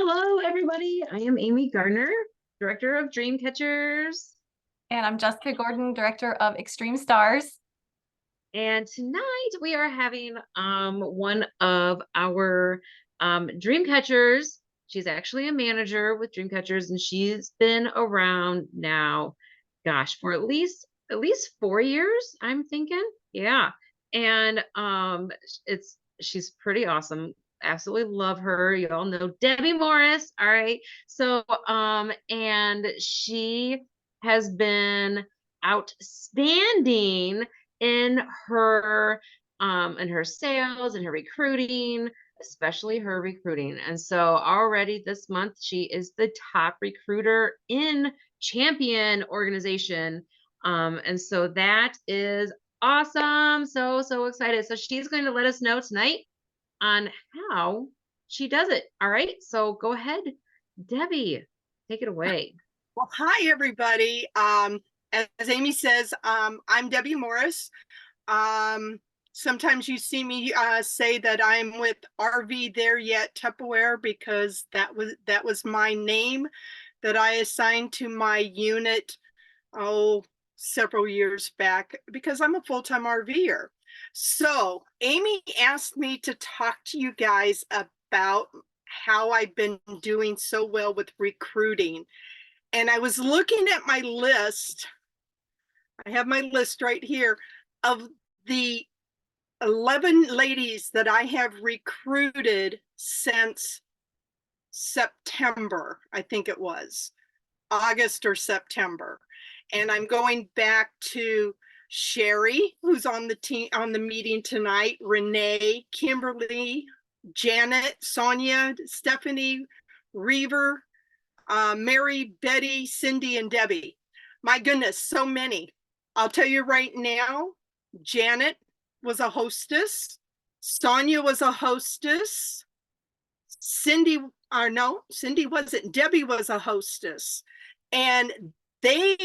Hello, everybody. I am Amy Gardner, Director of Dreamcatchers. And I'm Jessica Gordon, Director of Extreme Stars. And tonight we are having one of our Dreamcatchers. She's actually a manager with Dreamcatchers, and she's been around now, gosh, for at least 4 years, I'm thinking. Yeah. And she's pretty awesome. Absolutely love her. You all know Debi Morris. All right. So and she has been outstanding in her sales and her recruiting, especially her recruiting. And so already this month she is the top recruiter in Champion organization. And so that is awesome. So excited. So she's going to let us know tonight on how she does it. All right. So go ahead, Debi, take it away. Well, hi, everybody. As Amy says, I'm Debi Morris. Sometimes you see me say that I'm with RV There Yet Tupperware because that was my name that I assigned to my unit, several years back because I'm a full-time RVer. So Amy asked me to talk to you guys about how I've been doing so well with recruiting. And I was looking at my list. I have my list right here of the 11 ladies that I have recruited since September. I think it was August or September. And I'm going back to Sherry, who's on the team on the meeting tonight, Renee, Kimberly, Janet, Sonia, Stephanie, Reaver, Mary, Betty, Cindy, and Debbie. My goodness, so many. I'll tell you right now, Janet was a hostess. Sonia was a hostess. Cindy wasn't. Debbie was a hostess. And they,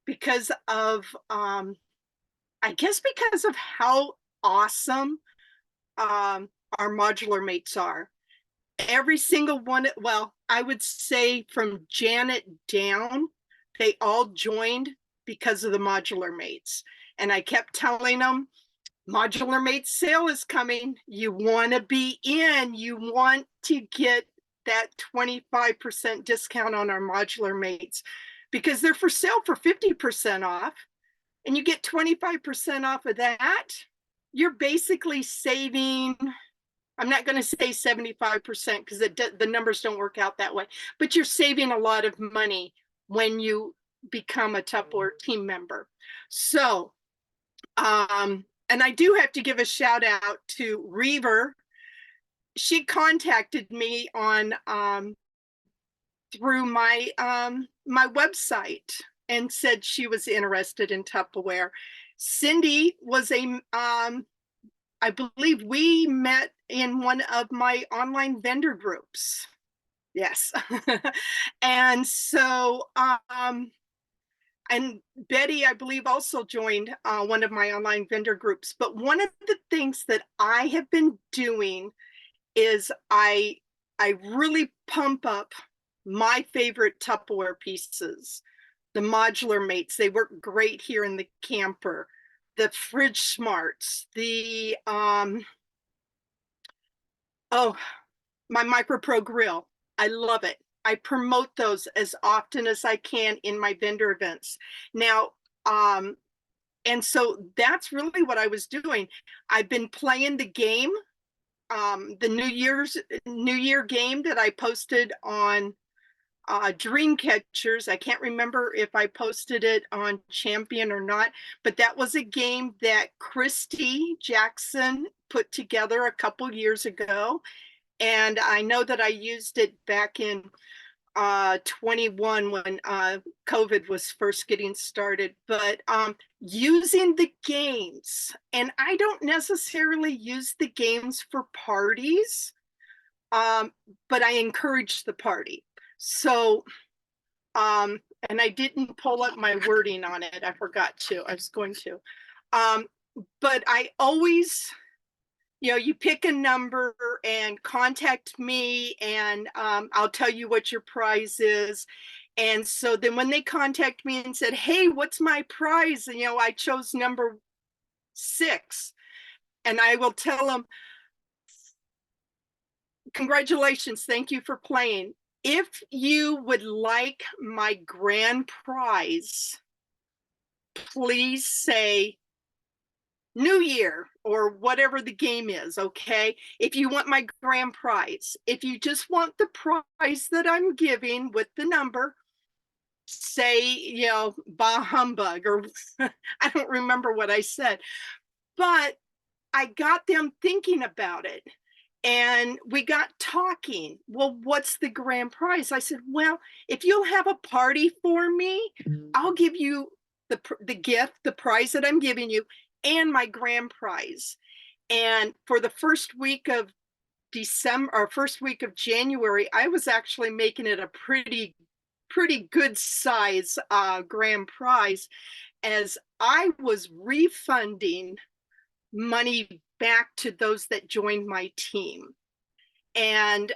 because of, I guess because of how awesome our modular mates are, every single one, well, I would say from Janet down, they all joined because of the modular mates. And I kept telling them, modular mates sale is coming. You want to be in, you want to get that 25% discount on our modular mates because they're for sale for 50% off. And you get 25% off of that. You're basically saving, I'm not going to say 75% because the numbers don't work out that way, but you're saving a lot of money when you become a Tupperware team member. So, and I do have to give a shout out to Reaver. She contacted me on through my my website and said she was interested in Tupperware. Cindy was I believe we met in one of my online vendor groups. Yes. And so, and Betty, I believe, also joined one of my online vendor groups. But one of the things that I have been doing is I really pump up my favorite Tupperware pieces. The modular mates, they work great here in the camper. The fridge smarts, the my MicroPro grill. I love it. I promote those as often as I can in my vendor events. Now, and so that's really what I was doing. I've been playing the game, the New Year game that I posted on Dreamcatchers. I can't remember if I posted it on Champion or not, but that was a game that Christy Jackson put together a couple years ago. And I know that I used it back in 21 when COVID was first getting started, but using the games, and I don't necessarily use the games for parties, but I encourage the party. So, and I didn't pull up my wording on it. I forgot to, I was going to. But I always you pick a number and contact me, and I'll tell you what your prize is. And so then when they contact me and said, hey, what's my prize? And, I chose number 6. And I will tell them, congratulations, thank you for playing. If you would like my grand prize, please say New Year or whatever the game is, okay? If you want my grand prize. If you just want the prize that I'm giving with the number, say, bah humbug, or I don't remember what I said. But I got them thinking about it. And we got talking. Well, what's the grand prize? I said, well, if you'll have a party for me, I'll give you the gift, the prize that I'm giving you, and my grand prize. And for the first week of December, or first week of January, I was actually making it a pretty good size grand prize, as I was refunding money back to those that joined my team. And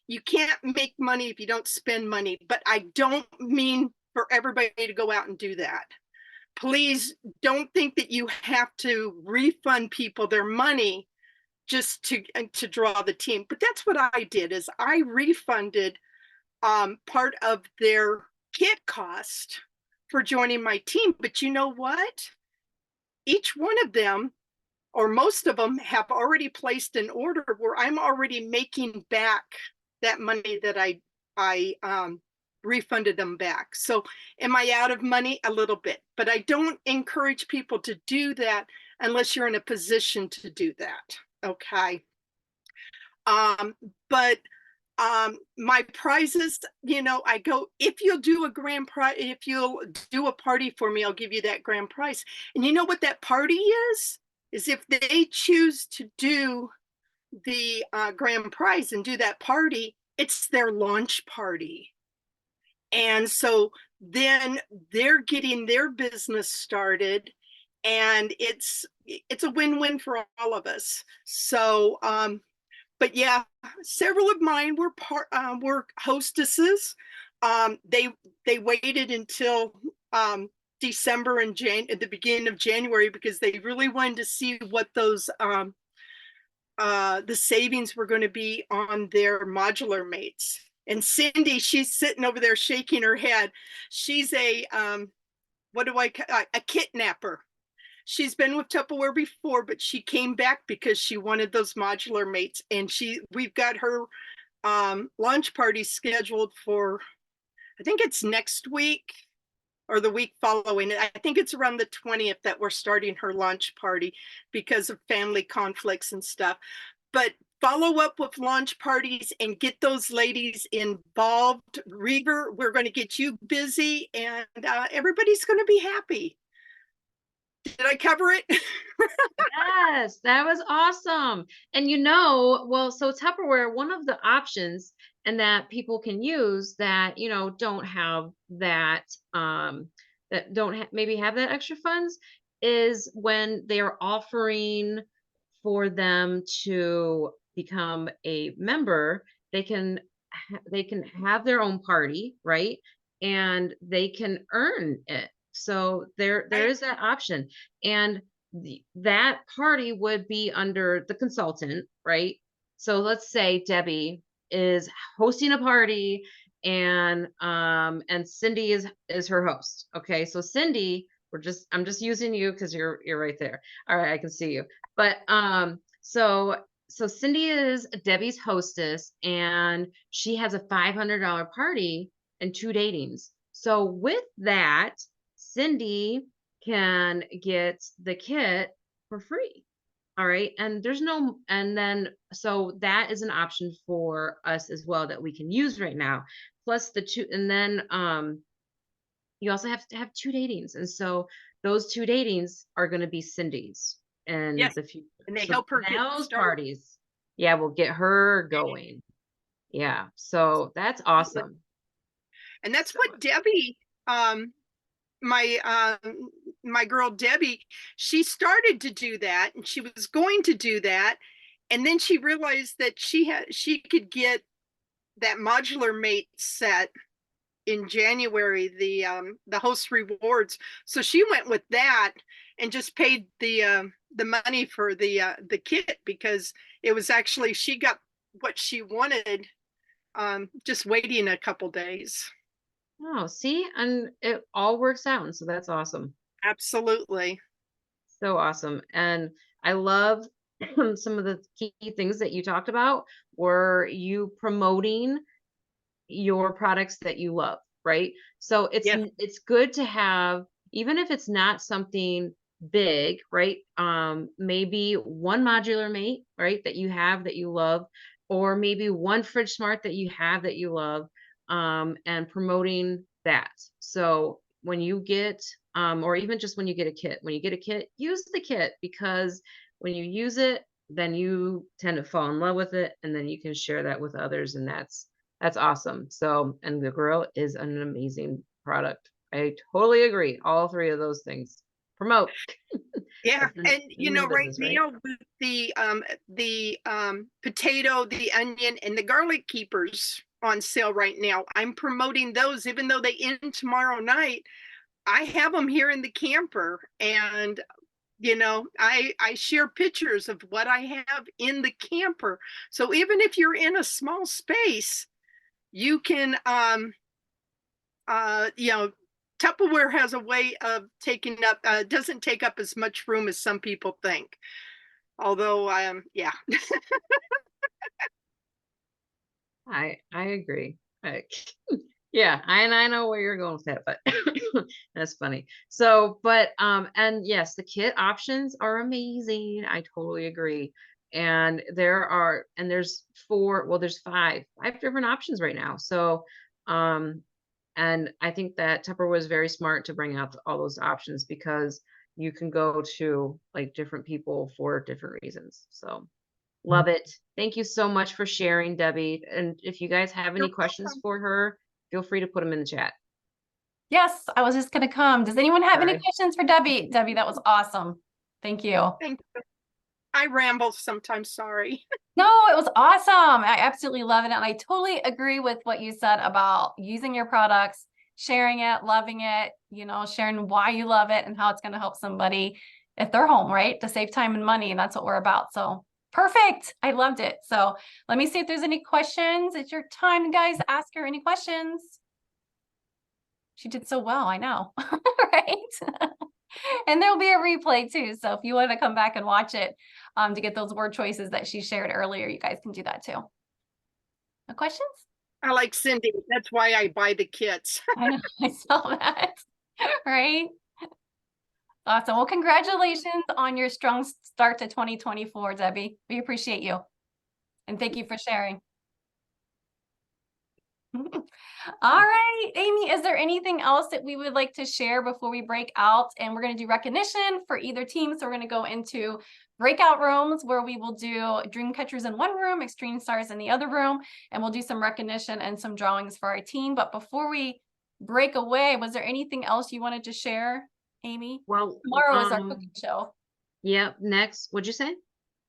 you can't make money if you don't spend money, but I don't mean for everybody to go out and do that. Please don't think that you have to refund people their money just to draw the team. But that's what I did, is I refunded part of their kit cost for joining my team. But you know what? Each one of them, or most of them, have already placed an order where I'm already making back that money that I refunded them back. So am I out of money? A little bit, but I don't encourage people to do that unless you're in a position to do that. Okay. But my prizes, I go, if you'll do a grand prize, if you'll do a party for me, I'll give you that grand prize. And you know what that party is if they choose to do the grand prize and do that party, it's their launch party. And so then they're getting their business started, and it's a win-win for all of us. So but yeah, several of mine were were hostesses. They waited until December and at the beginning of January, because they really wanted to see what those the savings were going to be on their modular mates. And Cindy, she's sitting over there shaking her head. She's a a kidnapper. She's been with Tupperware before, but she came back because she wanted those modular mates. And we've got her launch party scheduled for, I think it's next week or the week following. I think it's around the 20th that we're starting her launch party because of family conflicts and stuff. But follow up with launch parties and get those ladies involved. Reaver, we're going to get you busy, and everybody's going to be happy. Did I cover it? Yes, that was awesome. And well, so Tupperware, one of the options and that people can use that, don't have that, that don't maybe have that extra funds, is when they are offering for them to become a member, they can have their own party, right? And they can earn it. So there is that option. And that party would be under the consultant, right? So let's say Debbie is hosting a party, and Cindy is her host. Okay, so Cindy, I'm just using you because you're right there. All right, I can see you. But so Cindy is Debbie's hostess, and she has a $500 party and 2 datings. So with that, Cindy can get the kit for free. All right. And so that is an option for us as well that we can use right now. Plus the 2, and then you also have to have 2 datings. And so those 2 datings are going to be Cindy's in the future. And they help her get those started. Parties. Yeah, we'll get her going. Yeah. So that's awesome. And that's what Debbie, my girl Debbie, she started to do that, and she was going to do that, And then she realized that she could get that modular mate set in January, the host rewards. So she went with that and just paid the money for the kit, because it was actually, she got what she wanted, just waiting a couple days. Oh, see, and it all works out. And so that's awesome. Absolutely. So awesome. And I love some of the key things that you talked about were you promoting your products that you love, right? So Yes. it's good to have, even if it's not something big, right? Maybe one modular mate, right, that you have that you love, or maybe one fridge smart that you have that you love, and promoting that. So when you get, or even just when you get a kit, use the kit, because when you use it, then you tend to fall in love with it, and then you can share that with others, and that's awesome. So, and the grill is an amazing product. I totally agree. All three of those things. Promote. Yeah, That's the and name of the right business, right? now with the potato, the onion, and the garlic keepers on sale right now, I'm promoting those, even though they end tomorrow night. I have them here in the camper, and I share pictures of what I have in the camper. So even if you're in a small space, you can Tupperware has a way of taking up, doesn't take up as much room as some people think. Although, yeah. I agree. Yeah, I know where you're going with that, but that's funny. So, but and yes, the kit options are amazing. I totally agree. And there's five different options right now. So, and I think that Tupper was very smart to bring out all those options, because you can go to like different people for different reasons. So love it. Thank you so much for sharing, Debbie. And if you guys have any You're questions welcome. for her, feel free to put them in the chat. Yes, I was just going to come. Does anyone have any Sorry. questions for Debbie? Debbie, that was awesome. Thank you. Thank you. I ramble sometimes, sorry. No, it was awesome. I absolutely love it. And I totally agree with what you said about using your products, sharing it, loving it, sharing why you love it and how it's going to help somebody at their home, right? To save time and money. And that's what we're about. So perfect. I loved it. So let me see if there's any questions. It's your time, guys. Ask her any questions. She did so well. I know. Right. And there'll be a replay too. So if you want to come back and watch it to get those word choices that she shared earlier, you guys can do that too. No questions? I like Cindy. That's why I buy the kits. I know. I saw that. Right? Awesome. Well, congratulations on your strong start to 2024, Debbie. We appreciate you. And thank you for sharing. All right, Amy, is there anything else that we would like to share before we break out? And we're going to do recognition for either team. So we're going to go into breakout rooms where we will do dream catchers in one room, extreme stars in the other room, and we'll do some recognition and some drawings for our team. But before we break away, was there anything else you wanted to share, Amy? Well, Tomorrow is our cooking show. yeah, next, what'd you say?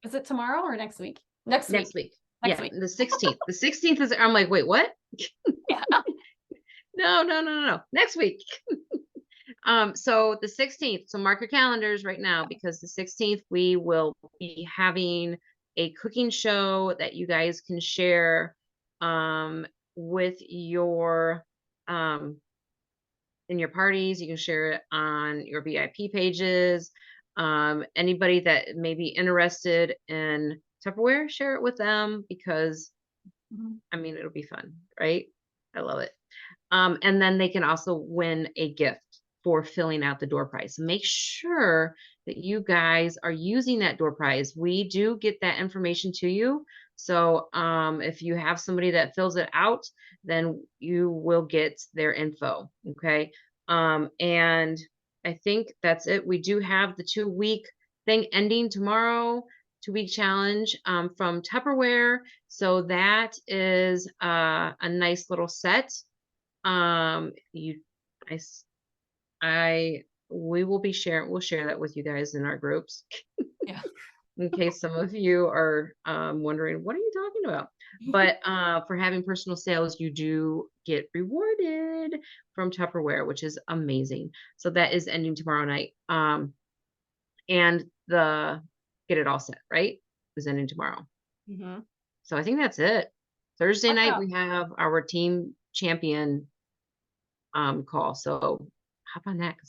Is it tomorrow or next week? Next week. Yeah, the 16th. The 16th is, I'm like, wait, what? Yeah. No. Next week. So the 16th, so mark your calendars right now, because the 16th we will be having a cooking show that you guys can share with your in your parties. You can share it on your VIP pages. Anybody that may be interested in Tupperware, share it with them, because I mean, it'll be fun, right? I love it. And then they can also win a gift for filling out the door prize. Make sure that you guys are using that door prize. We do get that information to you. So if you have somebody that fills it out, then you will get their info. Okay. And I think that's it. We do have the 2-week thing ending tomorrow, 2-week challenge from Tupperware. So that is a nice little set. We will be sharing, we'll share that with you guys in our groups. Yeah. in case some of you are wondering, what are you talking about? But for having personal sales, you do get rewarded from Tupperware, which is amazing. So that is ending tomorrow night. And the Get It All Set, right? Is ending tomorrow. Mm-hmm. So I think that's it. Thursday night, Awesome. we have our team champion call. So hop on that, 'cause